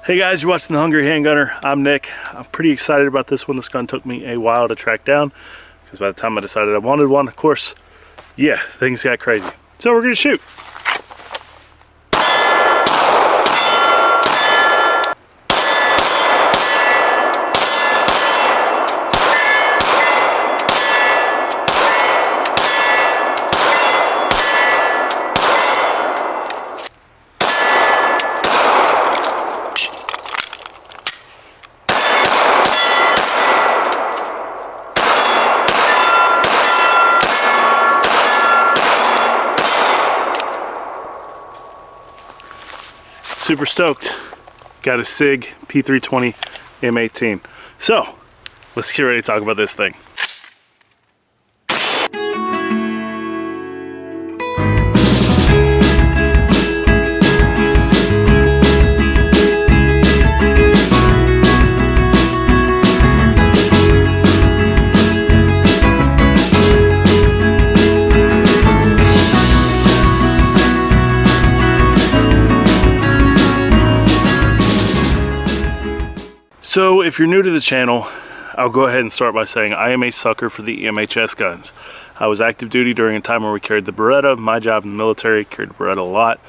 Hey guys, you're watching The Hungry Handgunner. I'm Nick. I'm pretty excited about this one. This gun took me a while to track down because by the time I decided I wanted one, of course, yeah, things got crazy. So we're gonna shoot. Super stoked. Got a Sig P320 M18. So, let's get ready to talk about this thing. So if you're new to the channel, I'll go ahead and start by saying I am a sucker for the MHS guns. I was active duty during a time where we carried the Beretta. My job in the military, carried the Beretta a lot,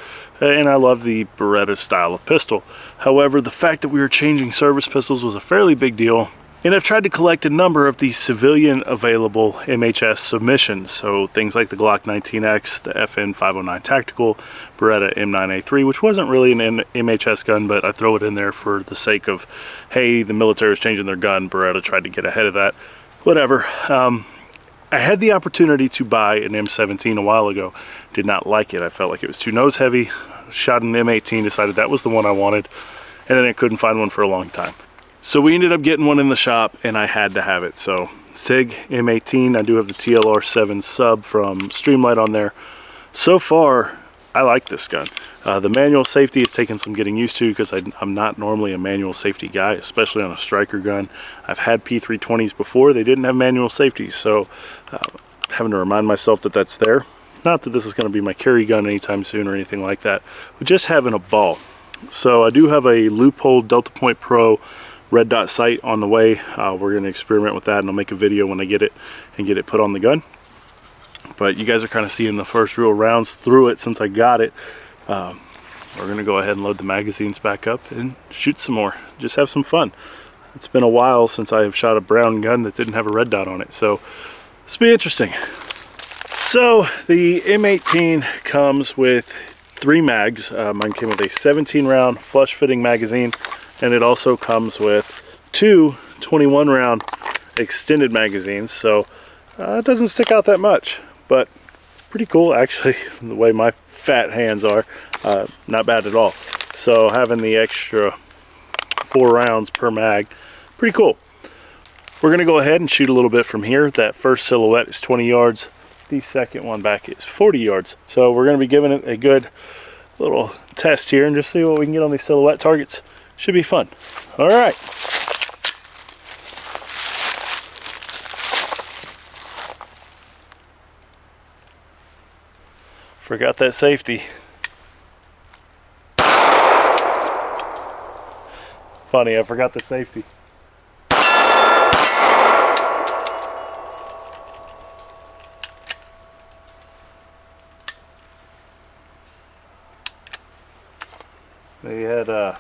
and I love the Beretta style of pistol. However, the fact that we were changing service pistols was a fairly big deal, and I've tried to collect a number of these civilian available MHS submissions. So things like the Glock 19X, the FN 509 Tactical, Beretta M9A3, which wasn't really an MHS gun, but I throw it in there for the sake of, hey, the military is changing their gun. Beretta tried to get ahead of that. Whatever. I had the opportunity to buy an M17 a while ago. Did not like it. I felt like it was too nose heavy. Shot an M18, decided that was the one I wanted, and then I couldn't find one for a long time. So we ended up getting one in the shop, and I had to have it. So Sig M18, I do have the TLR7 sub from Streamlight on there. So far, I like this gun. The manual safety has taken some getting used to because I'm not normally a manual safety guy, especially on a striker gun. I've had P320s before. They didn't have manual safety, so having to remind myself that that's there. Not that this is going to be my carry gun anytime soon or anything like that, but just having a ball. So I do have a Loophole Delta Point Pro red dot sight on the way. We're going to experiment with that, and I'll make a video when I get it and get it put on the gun. But you guys are kind of seeing the first real rounds through it since I got it. We're going to go ahead and load the magazines back up and shoot some more. Just have some fun. It's been a while since I have shot a brown gun that didn't have a red dot on it, so this will be interesting. So the M18 comes with 3 mags. Mine came with a 17 round flush fitting magazine, and it also comes with 2 21 round extended magazines, so it doesn't stick out that much, but pretty cool actually. The way my fat hands are, not bad at all. So having the extra 4 rounds per mag, pretty cool. We're gonna go ahead and shoot a little bit from here. That first silhouette is 20 yards. The second one back is 40 yards. So we're gonna be giving it a good little test here and just see what we can get on these silhouette targets. Should be fun. All right. Forgot that safety. Funny, I forgot the safety. They had a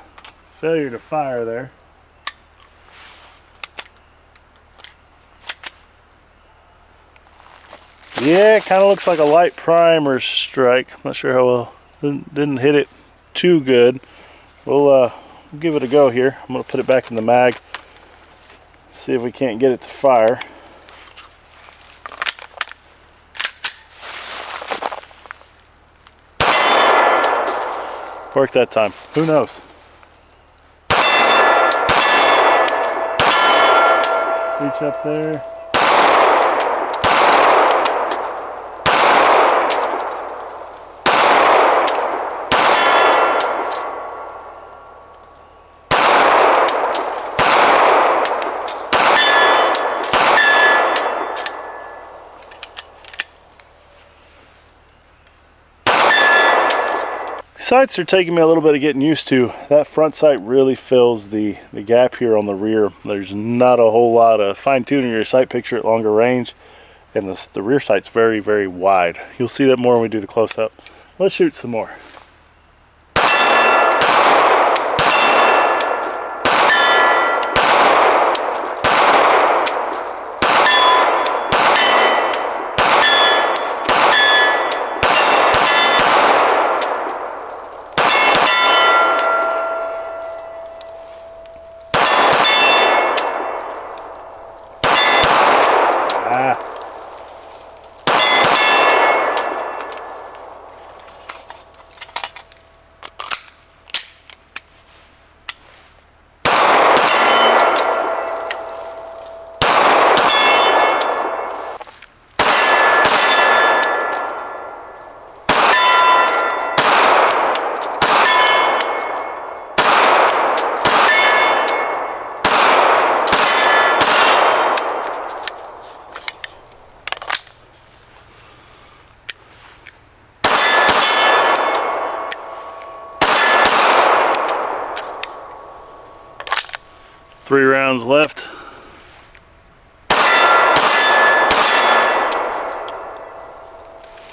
failure to fire there. Yeah, it kind of looks like a light primer strike. I'm not sure how well. Didn't hit it too good. We'll give it a go here. I'm going to put it back in the mag. See if we can't get it to fire. Worked that time. Who knows? Reach up there. Sights are taking me a little bit of getting used to. That front sight really fills the gap here on the rear. There's not a whole lot of fine-tuning your sight picture at longer range, and the rear sight's very, very wide. You'll see that more when we do the close-up. Let's shoot some more. Three rounds left.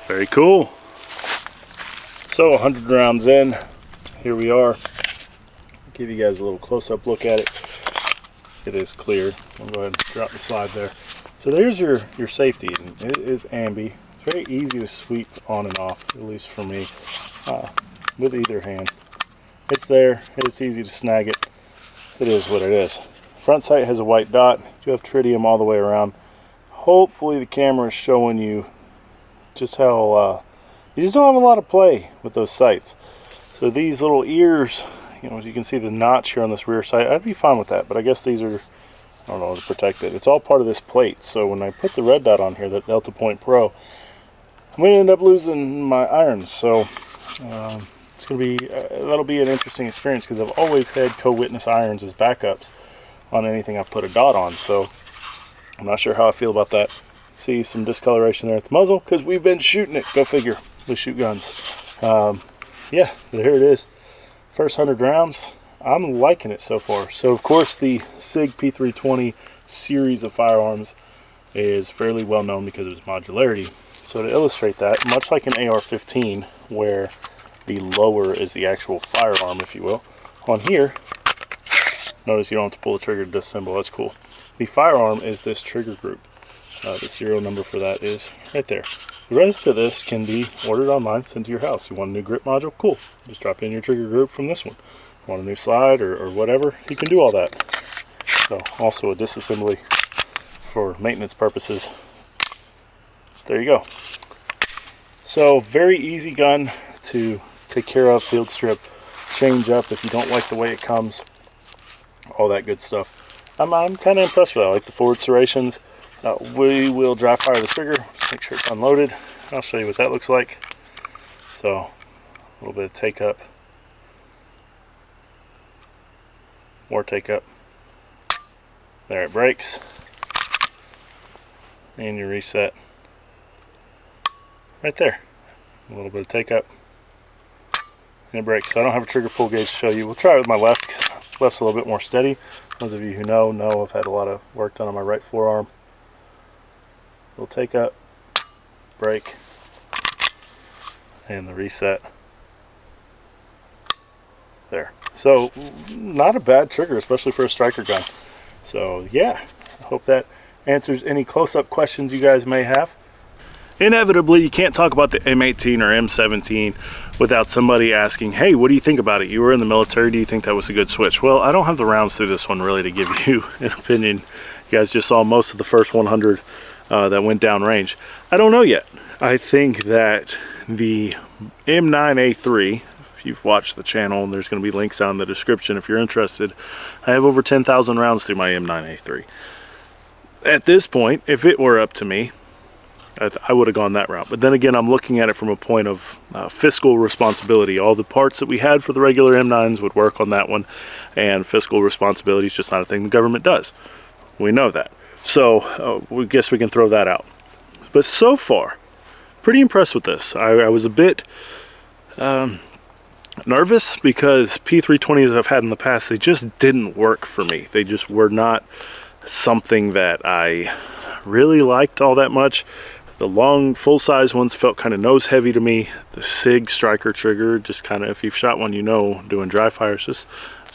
Very cool. So 100 rounds in, here we are. I'll give you guys a little close-up look at it. It is clear. I'll go ahead and drop the slide there. So there's your safety. It is ambi. It's very easy to sweep on and off, at least for me, with either hand. It's there. It's easy to snag it. It is what it is. Front sight has a white dot. You have tritium all the way around. Hopefully the camera is showing you just how you just don't have a lot of play with those sights. So these little ears, you know, as you can see the notch here on this rear sight, I'd be fine with that, but I guess these are, I don't know, to protect it. It's all part of this plate. So when I put the red dot on here, that Delta Point Pro, I'm going to end up losing my irons. So it's going to be, that'll be an interesting experience because I've always had co-witness irons as backups on anything I've put a dot on. So I'm not sure how I feel about that. See some discoloration there at the muzzle because we've been shooting it. Go figure. We shoot guns. Yeah, but here it is. First 100 rounds. I'm liking it so far. So of course the Sig P320 series of firearms is fairly well known because of its modularity. So to illustrate that, much like an AR-15 where the lower is the actual firearm, if you will, on here, notice you don't have to pull the trigger to disassemble. That's cool. The firearm is this trigger group. The serial number for that is right there. The rest of this can be ordered online, sent to your house. You want a new grip module? Cool. Just drop in your trigger group from this one. Want a new slide or whatever? You can do all that. So also a disassembly for maintenance purposes. There you go. So very easy gun to take care of, field strip, change up if you don't like the way it comes, all that good stuff. I'm kind of impressed with it. I like the forward serrations. We will dry fire the trigger, just make sure it's unloaded. I'll show you what that looks like. So a little bit of take up, more take up. There it breaks, and you reset right there. A little bit of take up, and it breaks. So I don't have a trigger pull gauge to show you. We'll try it with my left because left's a little bit more steady. Those of you who know I've had a lot of work done on my right forearm. We'll take up, break, and the reset. There. So not a bad trigger, especially for a striker gun. So yeah, I hope that answers any close-up questions you guys may have. Inevitably, you can't talk about the M18 or M17 without somebody asking, hey, what do you think about it? You were in the military, do you think that was a good switch? Well, I don't have the rounds through this one really to give you an opinion. You guys just saw most of the first 100 that went down range. I don't know yet. I think that the M9A3, if you've watched the channel, and there's going to be links down in the description if you're interested, I have over 10,000 rounds through my M9A3. At this point, if it were up to me, I would have gone that route. But then again, I'm looking at it from a point of fiscal responsibility. All the parts that we had for the regular M9s would work on that one, and fiscal responsibility is just not a thing the government does. We know that. So we guess we can throw that out. But so far, pretty impressed with this. I was a bit Nervous because P320s I've had in the past, they just didn't work for me. They just were not something that I really liked all that much. The long full-size ones felt kind of nose heavy to me. The Sig striker trigger, just kind of, if you've shot one, you know, doing dry fire, it's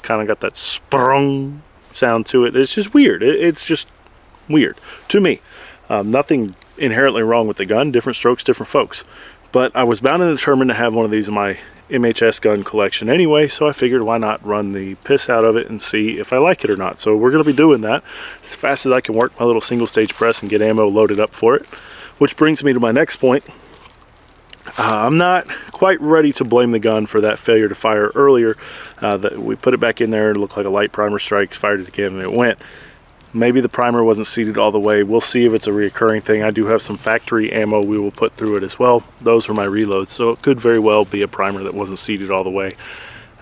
kind of got that sprung sound to it. It's just weird. It's just weird to me. Nothing inherently wrong with the gun, different strokes, different folks. But I was bound and determined to have one of these in my MHS gun collection anyway, so I figured why not run the piss out of it and see if I like it or not. So we're going to be doing that as fast as I can work my little single stage press and get ammo loaded up for it. Which brings me to my next point. I'm not quite ready to blame the gun for that failure to fire earlier. That we put it back in there, it looked like a light primer strike, fired it again and it went. Maybe the primer wasn't seated all the way. We'll see if it's a reoccurring thing. I do have some factory ammo we will put through it as well. Those are my reloads, so it could very well be a primer that wasn't seated all the way.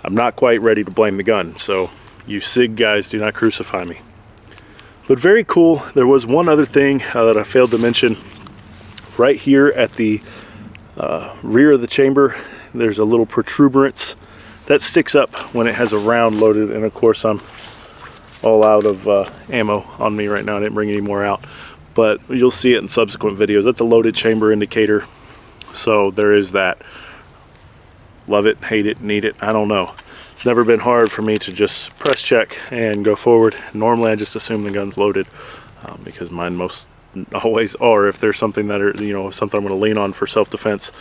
I'm not quite ready to blame the gun, so you SIG guys, do not crucify me. But very cool. There was one other thing that I failed to mention. Right here at the rear of the chamber, there's a little protuberance that sticks up when it has a round loaded, and of course I'm all out of ammo on me right now. I didn't bring any more out, but you'll see it in subsequent videos. That's a loaded chamber indicator, so there is that. Love it, hate it, need it, I don't know. It's never been hard for me to just press check and go forward. Normally I just assume the gun's loaded because mine most always are, if there's something that are, you know, something I'm going to lean on for self-defense.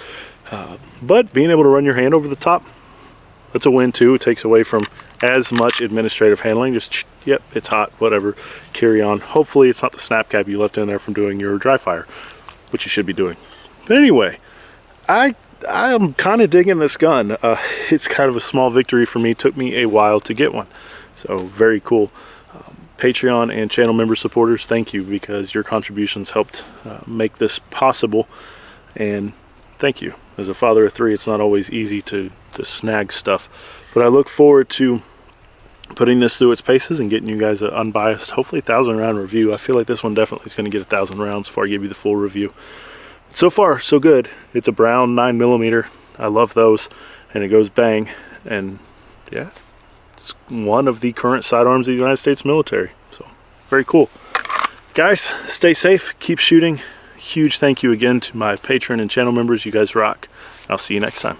But being able to run your hand over the top, that's a win too. It takes away from as much administrative handling. Just, yep, it's hot, whatever, carry on. Hopefully it's not the snap cap you left in there from doing your dry fire, which you should be doing. But anyway, I'm kind of digging this gun. It's kind of a small victory for me. It took me a while to get one, so very cool. Patreon and channel member supporters, thank you, because your contributions helped make this possible, and thank you. As a father of three, it's not always easy to snag stuff, but I look forward to putting this through its paces and getting you guys an unbiased, hopefully 1,000 round review. I feel like this one definitely is going to get 1,000 rounds before I give you the full review. So far, so good. It's a brown 9mm. I love those, and it goes bang, and yeah, it's one of the current sidearms of the United States military. So very cool. Guys, stay safe, keep shooting. Huge thank you again to my patron and channel members. You guys rock. I'll see you next time.